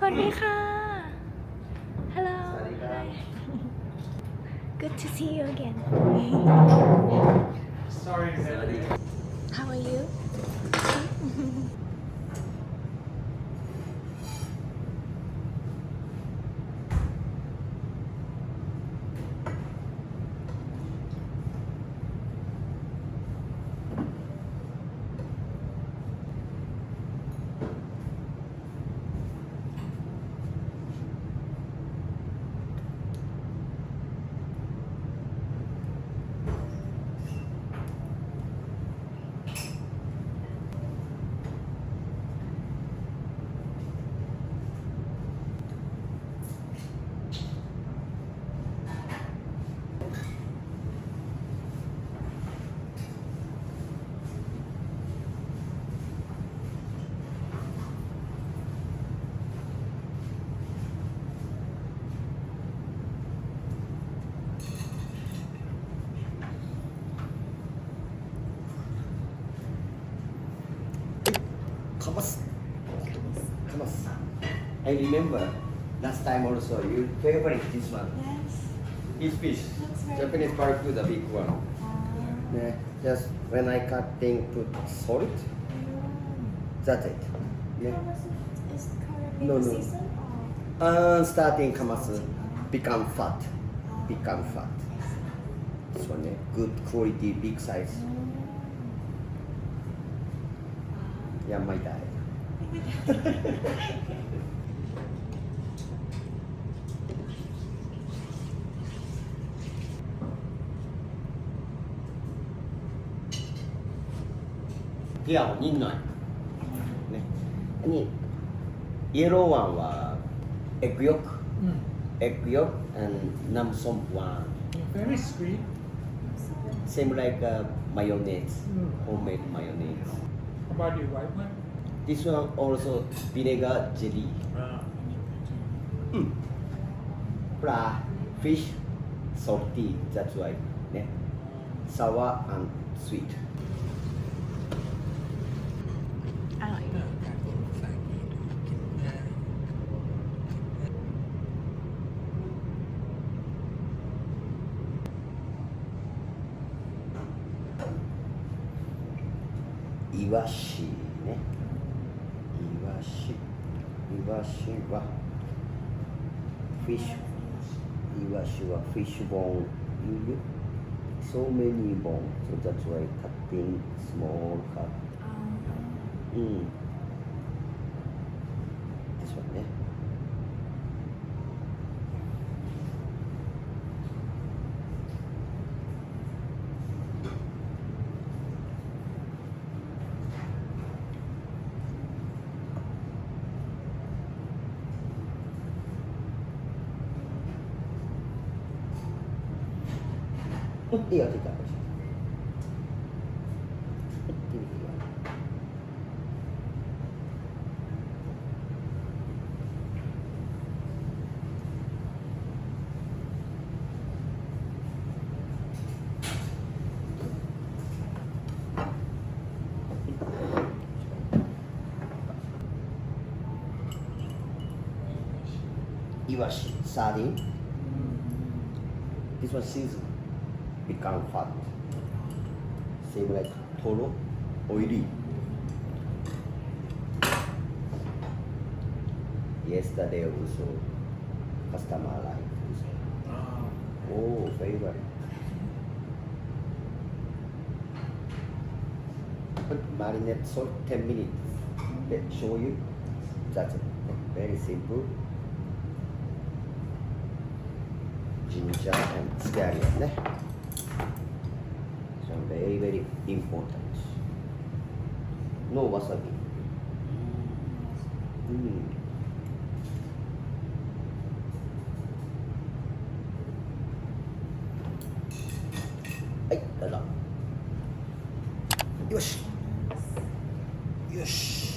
วัสดีค่ะ Hello สวัสดีครับ Good to see you again Sorry, สวัสดี How are you Kamas. I remember last time also you favorite this one. Yes This fish. Looks very Japanese barbecue, the big one. Yeah, just when I cutting put salt, that's it. Yeah. Is currently No, the no. season or Starting kamas become fat. Become fat. This one, yeah. Good quality, big size. Yeah, my diet. Here, ニンナイ。ね。に、yellow one は egg yolk, egg yolk and nam som one. Very sweet. Same like mayonnaise, homemade mayonnaise. How about the white one? This one also vinegar jelly. Pla, fish, salty, that's why. Ne? Sour and sweet. อร่อย イワシね。イワシはフィッシュ。イワシはフィッシュボーン。You so many bone, so that's why cutting small cut. This one ね。いいよ、いいよ。イワシ、サーディン。This one season become fat. Same like toro, oily. Yesterday also customer like this one. Oh, favorite. Put marinate salt 10 minutes. Let show you. That's it. Very simple. Ginger and scallion ね。So very very important. No wasabi. はい、どうぞ。よし。よし。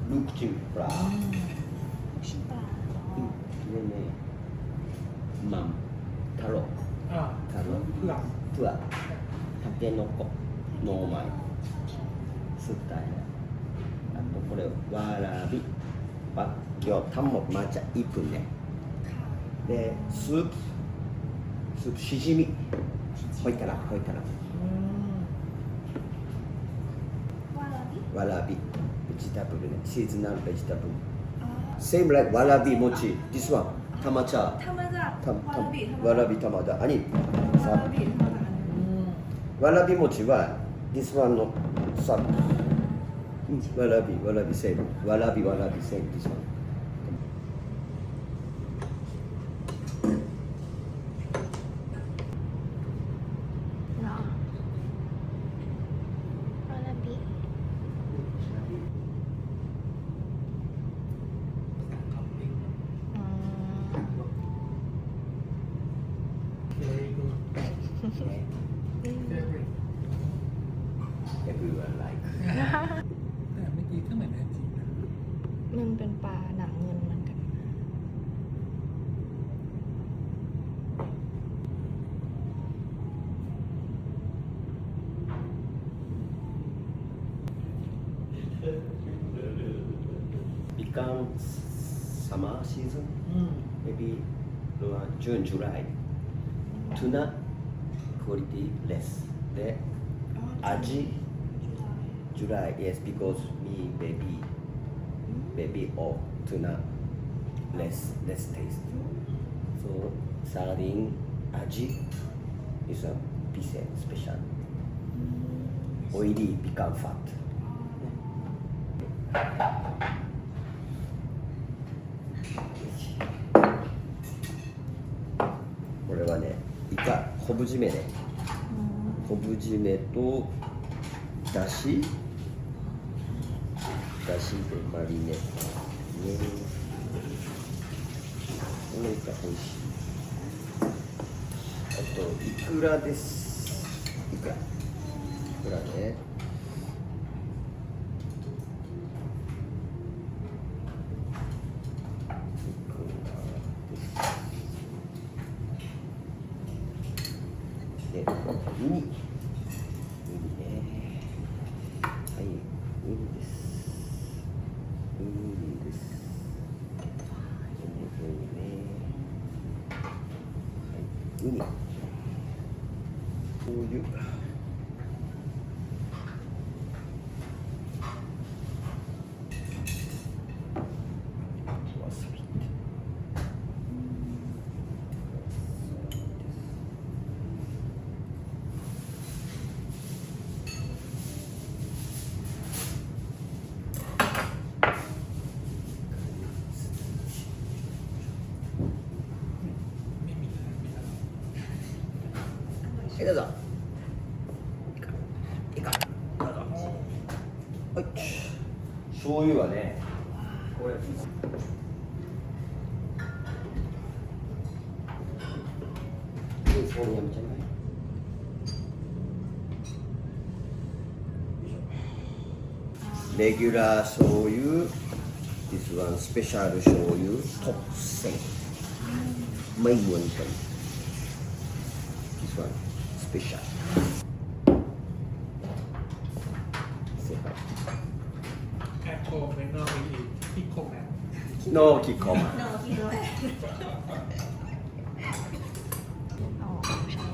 ลูกชิ้นปลา ลูกชิ้นปลาอ๋อ เนี่ยมัมทาโร่ อ่า ทาโร่ หลัง เพื่อทำเป็นโนโกะโนไมสุดท้ายแล้วあとこれわらびは今日ทั้งหมดมาจากญี่ปุ่นเนี่ย ค่ะ でスープしじみほいたらほいたら วาลาบิ わらびベジタブルねシーズナルベジタブル อ๋อ same like わらび餅 this one たまちゃ ทำมาจากวาลาบิわらびたまだあに วาลาบิทำมาจากอันนั้น わらび餅は this one のさわらびわらび same わらびわらび same this one เหรอวาลาบิอืม very good favorite everyone like แต่เมื่อกี้ก็เหมือนแอนจีนะ มันเป็นปลาหนังเงินเหมือนกัน become summer season อืม maybe June July tuna quality less で味 July yes because me baby of tuna less taste so sardine 味 is a piece special oily become fat これはねイカ昆布締めね昆布締めとだしでマリネねこのイカ美味しいあとイクラですイクラねで、ウニね。はい、ウニです。ウニです。ウニね。はい、ウニ。醤油。わさび。ไม่มีอะไรไม่ได้ はい、どうぞ。いいか。どうぞ。はい。醤油はね、これ。そうやめちゃいない。レギュラー醤油、this one スペシャル醤油、特製。ไม่เหมือนกัน this one special แอปโคเมนนอกอีกที่โคแมน no キッコーマン อ๋อใช่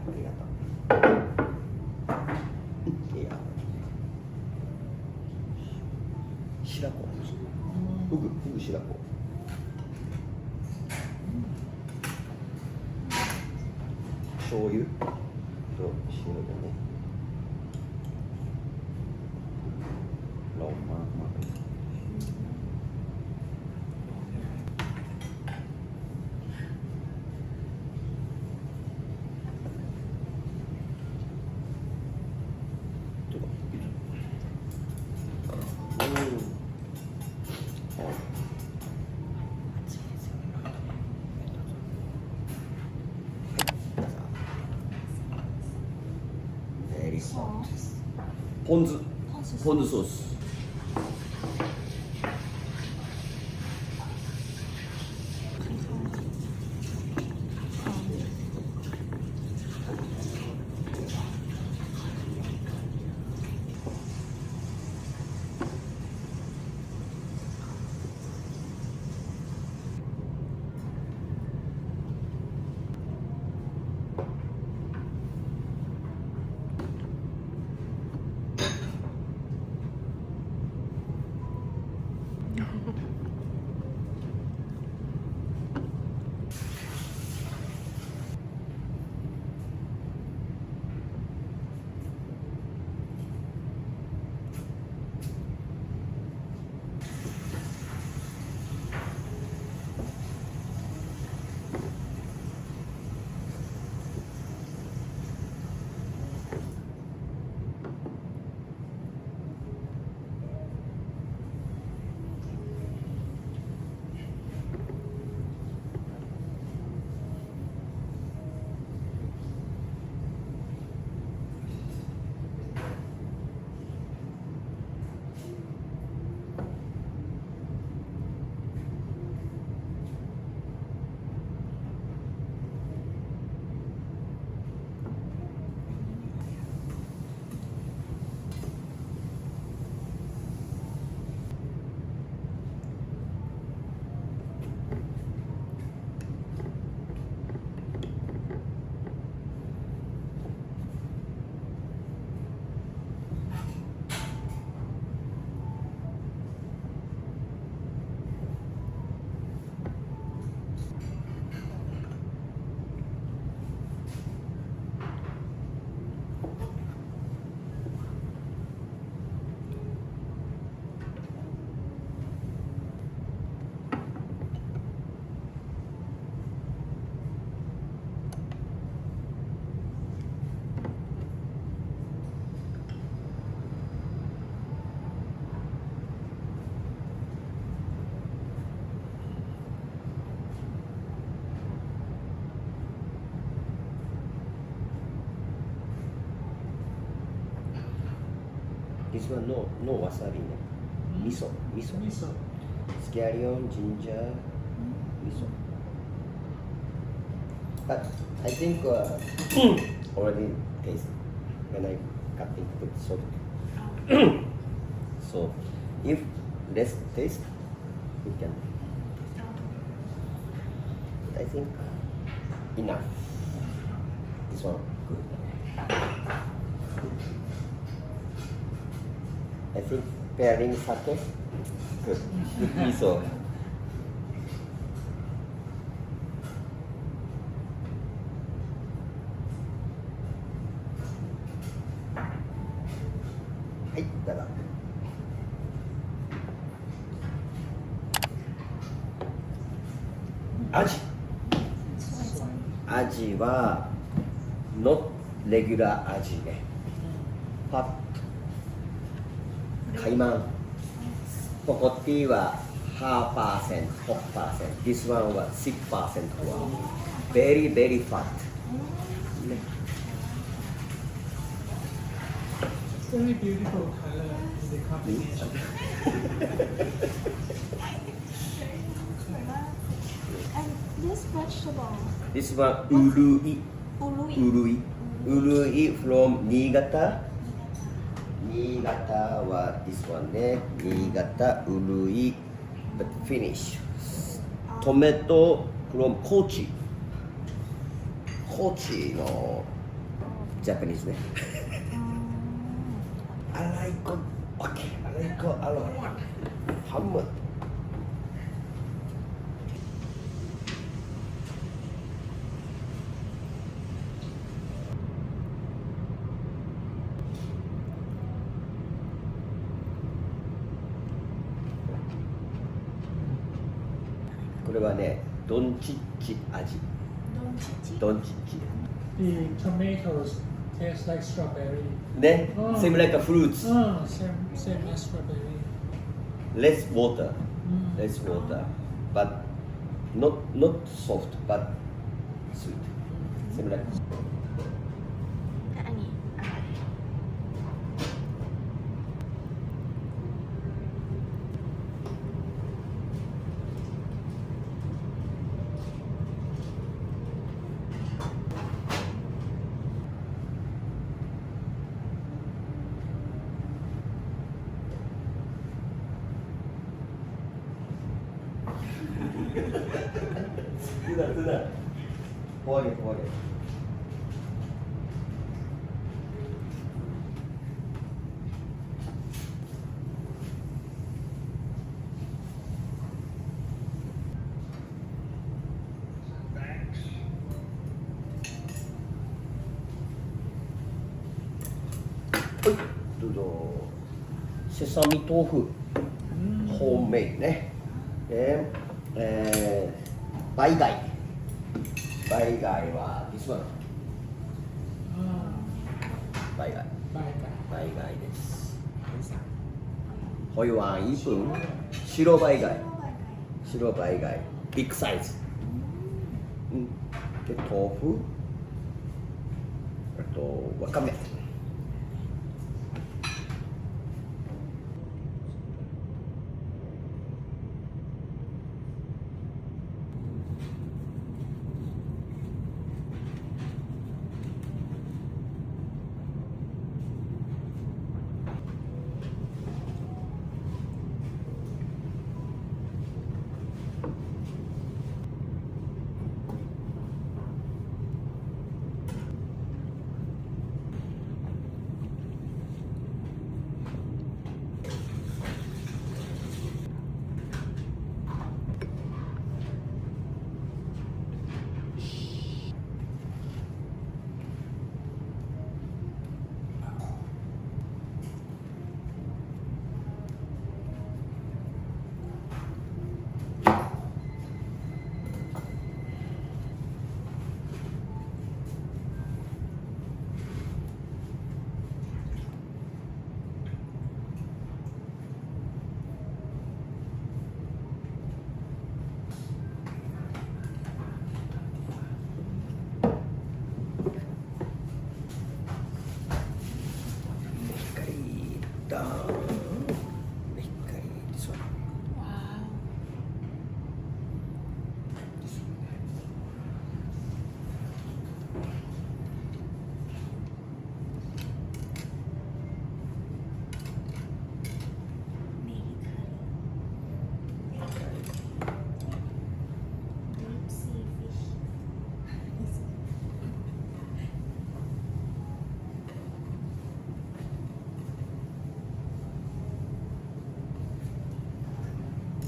ありがとう。いや。白子。フグ白子。醤油と塩だね。ローマンマーク。salt. ポン酢ポン酢ポン酢ソースThis one no wasabi ね味噌 Miso. スキャリオンジンジャー味噌 But I think already taste when I cutting put salt so if less taste we can but I think enough this one good I think pairing sake good with misoはいだが味は not regular 味ねパッカイマンポコティは 5%、6%。This one は 6% は very very fat ね Very beautiful color in the combination. And this vegetable This one ウルイウルイfrom 新潟は this one ね新潟ウルイ but finish tomato from 高知のジャパニーズねI like okay I like アロハムこれはねドンチッチ味ドンチッチ The tomatoes taste like strawberry. ね、same like a fruits Oh, same as strawberry. less water Mm. less water but not soft but sweet same like และอันนี้อะไร Tuna. Forget.はい、どうぞ。セサミ豆腐、ホームメイドね。で、バイ貝は this one。バイ貝です。ホイワン1分、白バイ貝、ビッグサイズ。で、豆腐、あとわかめ。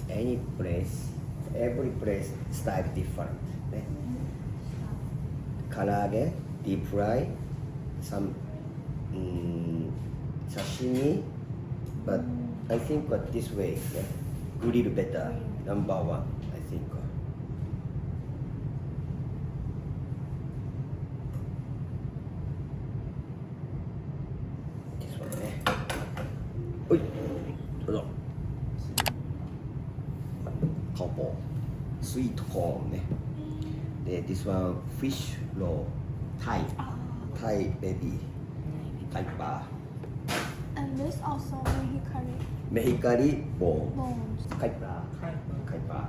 Any place, every place style different ね。唐揚げ、ディープフライ、刺身、but I think what this way ね、グリル better, number one, I think. This one ね。はい、どうぞ。カポスイートコーンね。で、this one fish roll, Thai baby, Thai bar. And this also Mexicali メヒカリボーン、 bones. カイパー。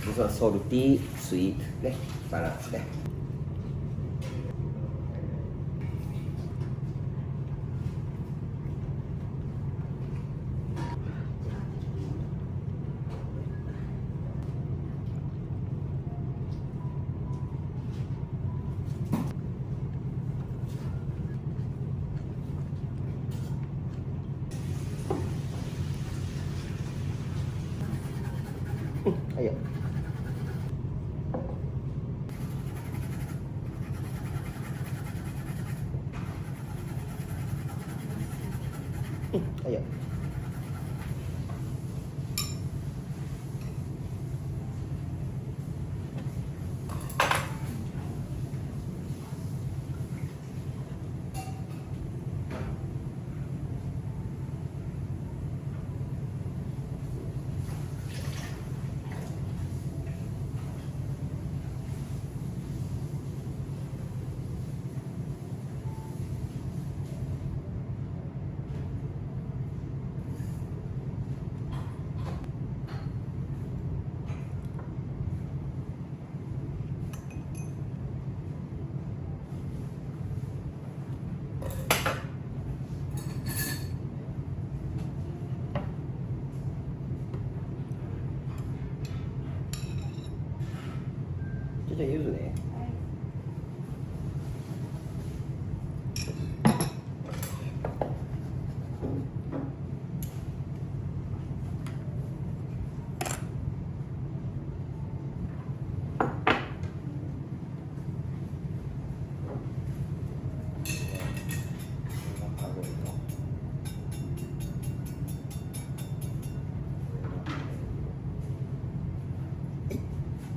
This one salty, sweet ね、バランスね。はいよ。はいよ。じゃあゆずね。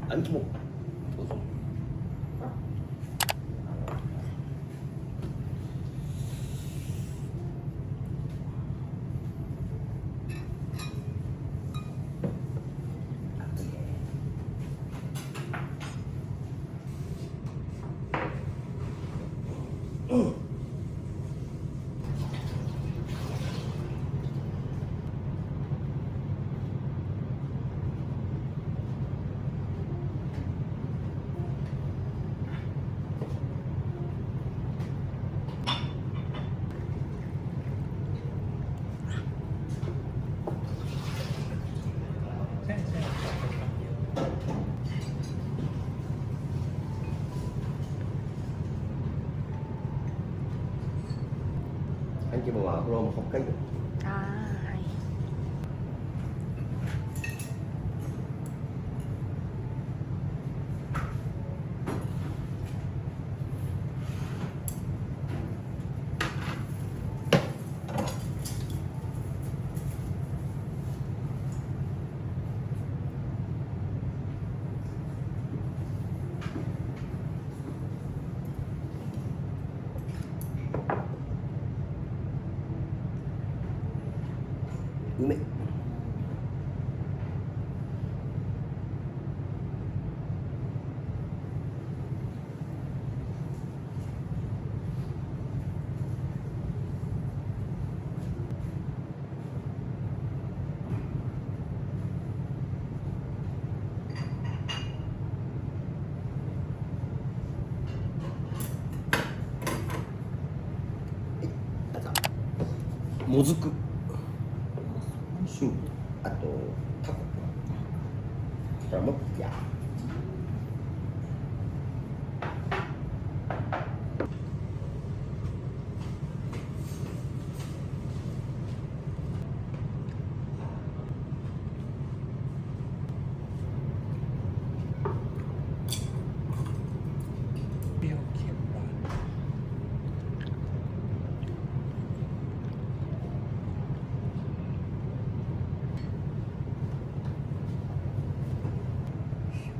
あんきもどうぞ。ใช่ใช่ あんきもはフロム北海道。ああ、はい。梅。もずく、うん、あとタコ、そしたらもっやเปรี้ยวเค็มหวาน し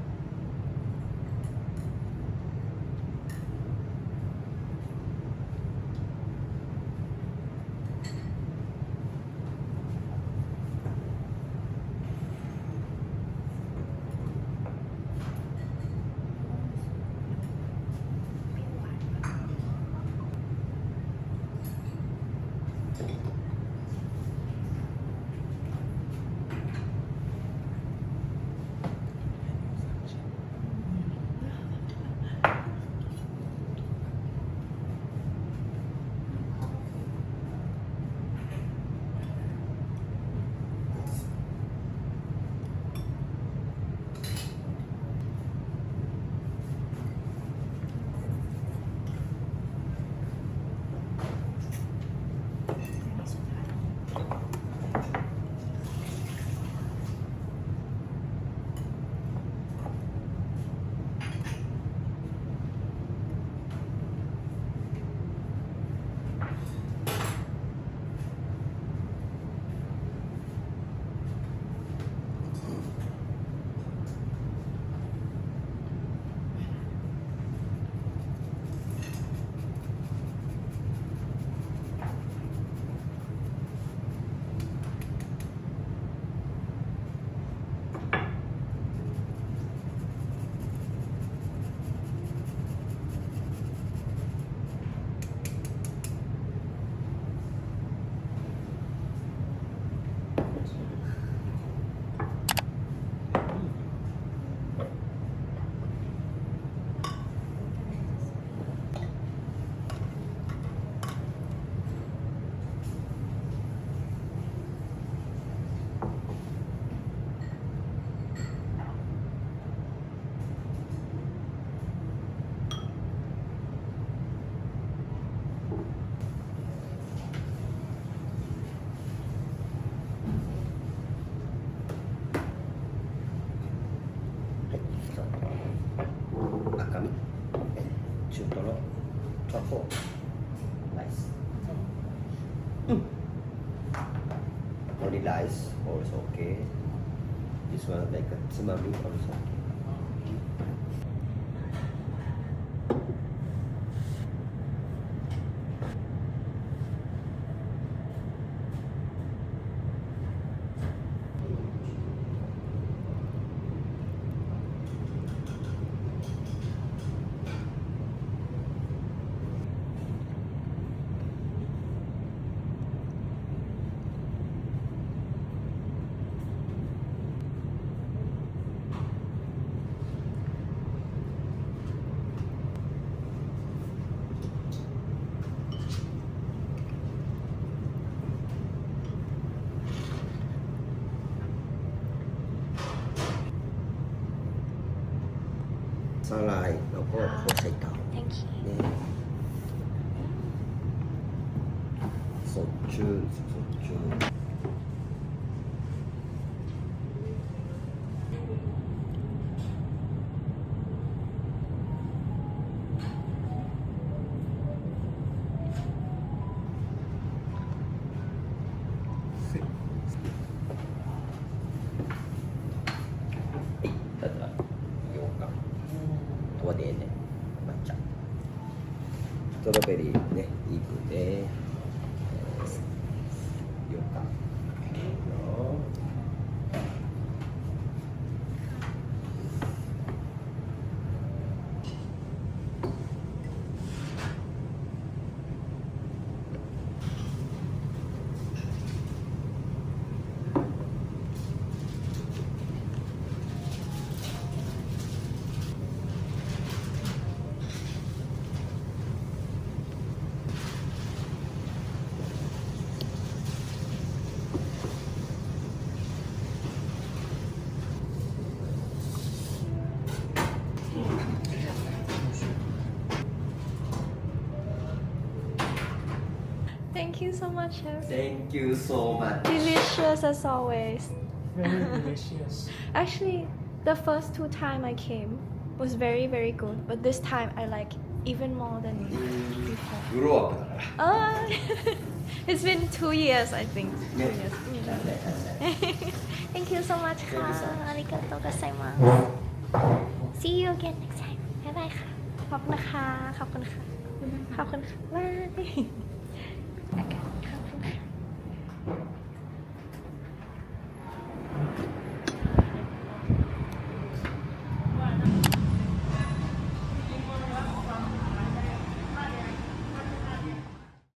only rice also okay. This one like a tsunami also.สาหร่ายแล้วก็โคไข่เต่า Thank you เนี่ยสดชื่นสดชื่นただ羊羹ตัวเด่นเนี่ยมาจากสตรอเบอรี่ねいくね羊羹よThank you so much chef Thank you so much delicious as always very delicious actually the first two time I came was very very good but this time I like even more than before グローアップだから it's been 2 years I think 2 ね years นั่นแหละนั่นแหละ Thank you so much ค่ะありがとうございます See you again next time บ๊ายบายค่ะขอบคุณนะคะขอบคุณค่ะขอบคุณค่ะบ๊าย